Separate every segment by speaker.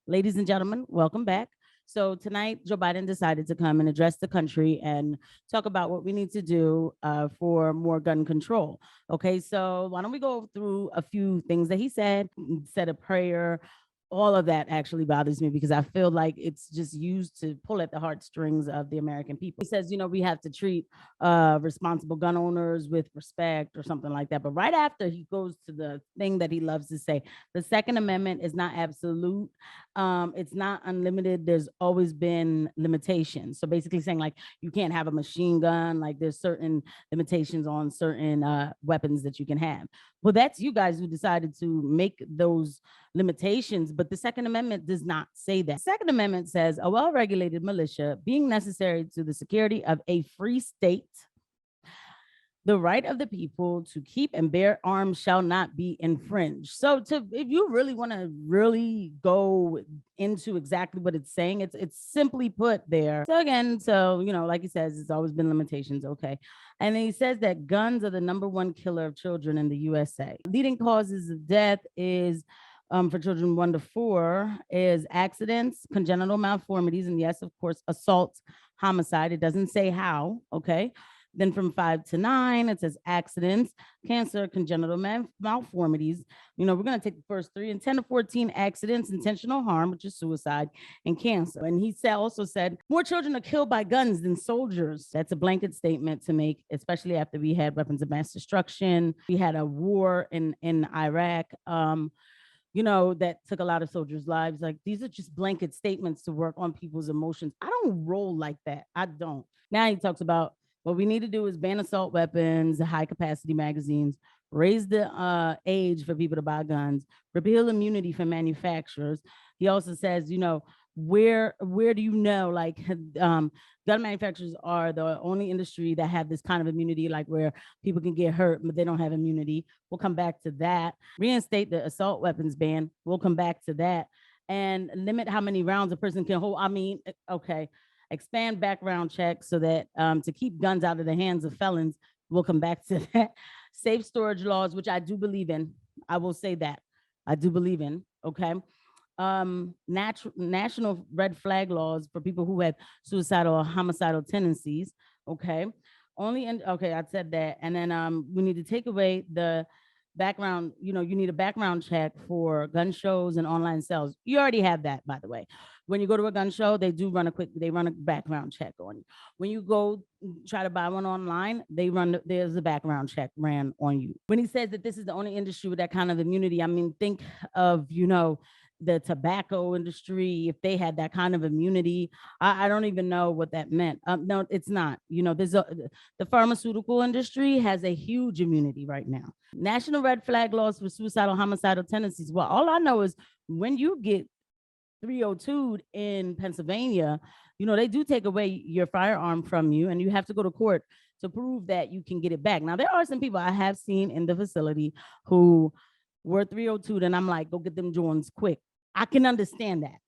Speaker 1: Ladies and gentlemen, welcome back. So tonight, Joe Biden decided to come and address the country and talk about what we need to do for more gun control. Okay, so why don't we go through a few things that he said a prayer. All of that actually bothers me because I feel like it's just used to pull at the heartstrings of the American people. He says, we have to treat responsible gun owners with respect or something like that. But right after he goes to the thing that he loves to say, the Second Amendment is not absolute. It's not unlimited. There's always been limitations. So basically saying like you can't have a machine gun, like there's certain limitations on certain weapons that you can have. Well, that's you guys who decided to make those limitations, but the Second Amendment does not say that. The Second Amendment says a well-regulated militia being necessary to the security of a free state, the right of the people to keep and bear arms shall not be infringed. So if you really want to really go into exactly what it's saying, it's simply put there. So again, like he says, it's always been limitations, okay. And then he says that guns are the number one killer of children in the USA. Leading causes of death is for children 1 to 4 is accidents, congenital malformities, and yes, of course, assault, homicide. It doesn't say how, okay. Then from 5 to 9, it says accidents, cancer, congenital malformities. We're going to take the first 3, and 10 to 14 accidents, intentional harm, which is suicide, and cancer. And he also said more children are killed by guns than soldiers. That's a blanket statement to make, especially after we had weapons of mass destruction. We had a war in Iraq. That took a lot of soldiers' lives. Like these are just blanket statements to work on people's emotions. I don't roll like that. I don't. Now he talks about what we need to do is ban assault weapons, high capacity magazines, raise the age for people to buy guns, repeal immunity for manufacturers. He also says, where do you know, like gun manufacturers are the only industry that have this kind of immunity, like where people can get hurt, but they don't have immunity. We'll come back to that. Reinstate the assault weapons ban. We'll come back to that. And limit how many rounds a person can hold. I mean, okay. Expand background checks so that to keep guns out of the hands of felons. We'll come back to that. Safe storage laws, which I do believe in. I will say that. I do believe in. Okay. National red flag laws for people who have suicidal or homicidal tendencies. Okay. Okay, I said that. And then we need to take away the background, you need a background check for gun shows and online sales. You already have that, by the way. When you go to a gun show, they run a background check on you. When you go try to buy one online, there's a background check ran on you. When he says that this is the only industry with that kind of immunity, I mean, think of, the tobacco industry, if they had that kind of immunity. I don't even know what that meant. No, it's not. The pharmaceutical industry has a huge immunity right now. National red flag laws for suicidal, homicidal tendencies. Well, all I know is when you get 302'd in Pennsylvania, they do take away your firearm from you, and you have to go to court to prove that you can get it back. Now, there are some people I have seen in the facility who were 302'd, and I'm like, go get them joints quick. I can understand that.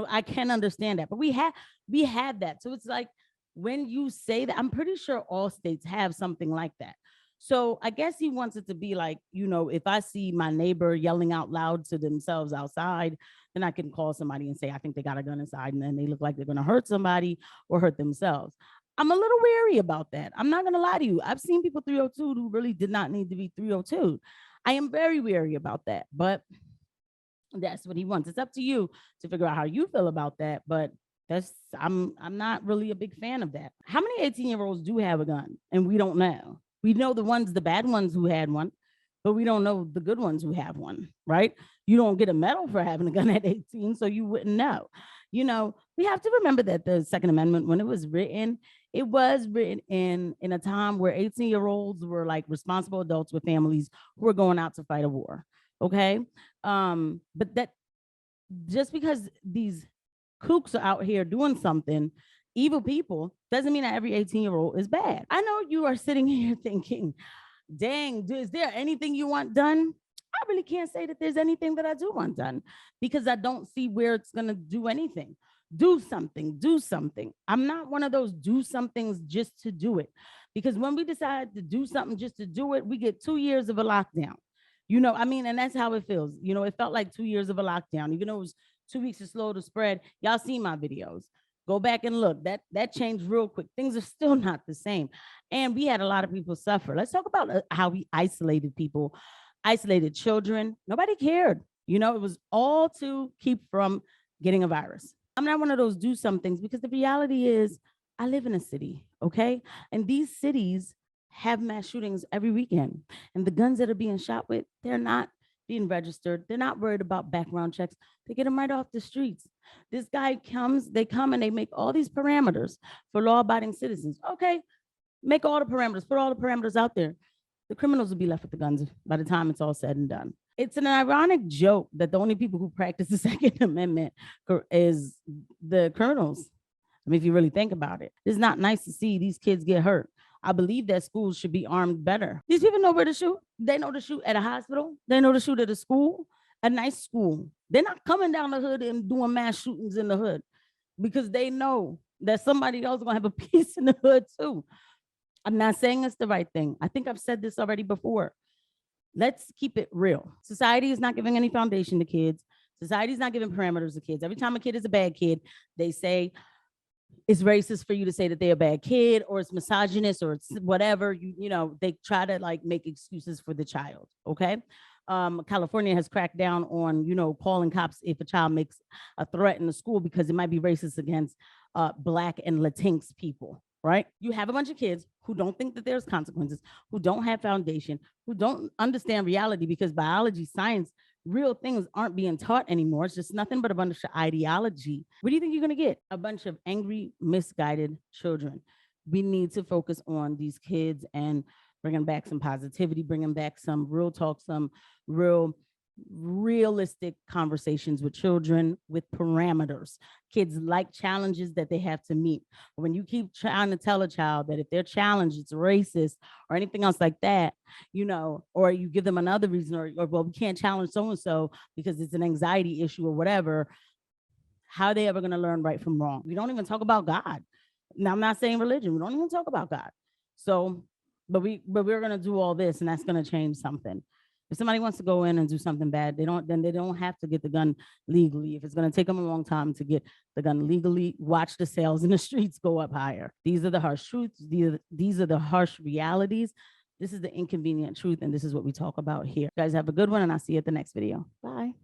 Speaker 1: I can understand that. But we have that. So it's like when you say that, I'm pretty sure all states have something like that. So I guess he wants it to be like, if I see my neighbor yelling out loud to themselves outside, then I can call somebody and say, I think they got a gun inside, and then they look like they're going to hurt somebody or hurt themselves. I'm a little wary about that. I'm not going to lie to you. I've seen people 302 who really did not need to be 302. I am very wary about that, but that's what he wants. It's up to you to figure out how you feel about that, but I'm not really a big fan of that. How many 18-year-olds do have a gun and we don't know? We know the bad ones who had one, but we don't know the good ones who have one, right? You don't get a medal for having a gun at 18, so you wouldn't know. We have to remember that the Second Amendment, when it was written in a time where 18-year-olds were like responsible adults with families who were going out to fight a war. Okay. But that just because these kooks are out here doing something, evil people, doesn't mean that every 18-year-old is bad. I know you are sitting here thinking, dang, is there anything you want done? I really can't say that there's anything that I do want done because I don't see where it's going to do anything. Do something. I'm not one of those do somethings just to do it, because when we decide to do something just to do it, we get 2 years of a lockdown. And that's how it feels. It felt like 2 years of a lockdown, even though it was 2 weeks is slow to spread. Y'all seen my videos. Go back and look. That changed real quick. Things are still not the same. And we had a lot of people suffer. Let's talk about how we isolated people, isolated children. Nobody cared. You know, it was all to keep from getting a virus. I'm not one of those do some things because the reality is I live in a city, okay? And these cities have mass shootings every weekend. And the guns that are being shot with, they're not being registered. They're not worried about background checks. They get them right off the streets. This guy comes, they come and they make all these parameters for law-abiding citizens. Okay, make all the parameters, put all the parameters out there. The criminals will be left with the guns by the time it's all said and done. It's an ironic joke that the only people who practice the Second Amendment is the criminals. I mean, if you really think about it, it's not nice to see these kids get hurt. I believe that schools should be armed better. These people know where to shoot. They know to shoot at a hospital. They know to shoot at a school, a nice school. They're not coming down the hood and doing mass shootings in the hood because they know that somebody else is gonna have a piece in the hood too. I'm not saying it's the right thing. I think I've said this already before. Let's keep it real. Society is not giving any foundation to kids. Society is not giving parameters to kids. Every time a kid is a bad kid, they say, it's racist for you to say that they're a bad kid, or it's misogynist, or it's whatever. You know, they try to like make excuses for the child. Okay. California has cracked down on, you know, calling cops if a child makes a threat in the school because it might be racist against Black and Latinx people. Right? You have a bunch of kids who don't think that there's consequences, who don't have foundation, who don't understand reality because biology, science, real things aren't being taught anymore. It's just nothing but a bunch of ideology. What do you think you're going to get? A bunch of angry, misguided children. We need to focus on these kids and bringing back some positivity, bringing back some real talk, some realistic conversations with children with parameters. Kids like challenges that they have to meet. When you keep trying to tell a child that if they're challenged, it's racist or anything else like that, you know, or you give them another reason, or well, we can't challenge so-and-so because it's an anxiety issue or whatever, how are they ever going to learn right from wrong? We don't even talk about God. Now, I'm not saying religion. We don't even talk about God. So, but we're going to do all this, and that's going to change something. If somebody wants to go in and do something bad, they don't have to get the gun legally. If it's going to take them a long time to get the gun legally, watch the sales in the streets go up higher. These are the harsh truths. These are the harsh realities. This is the inconvenient truth, and this is what we talk about here. You guys have a good one, and I'll see you at the next video. Bye.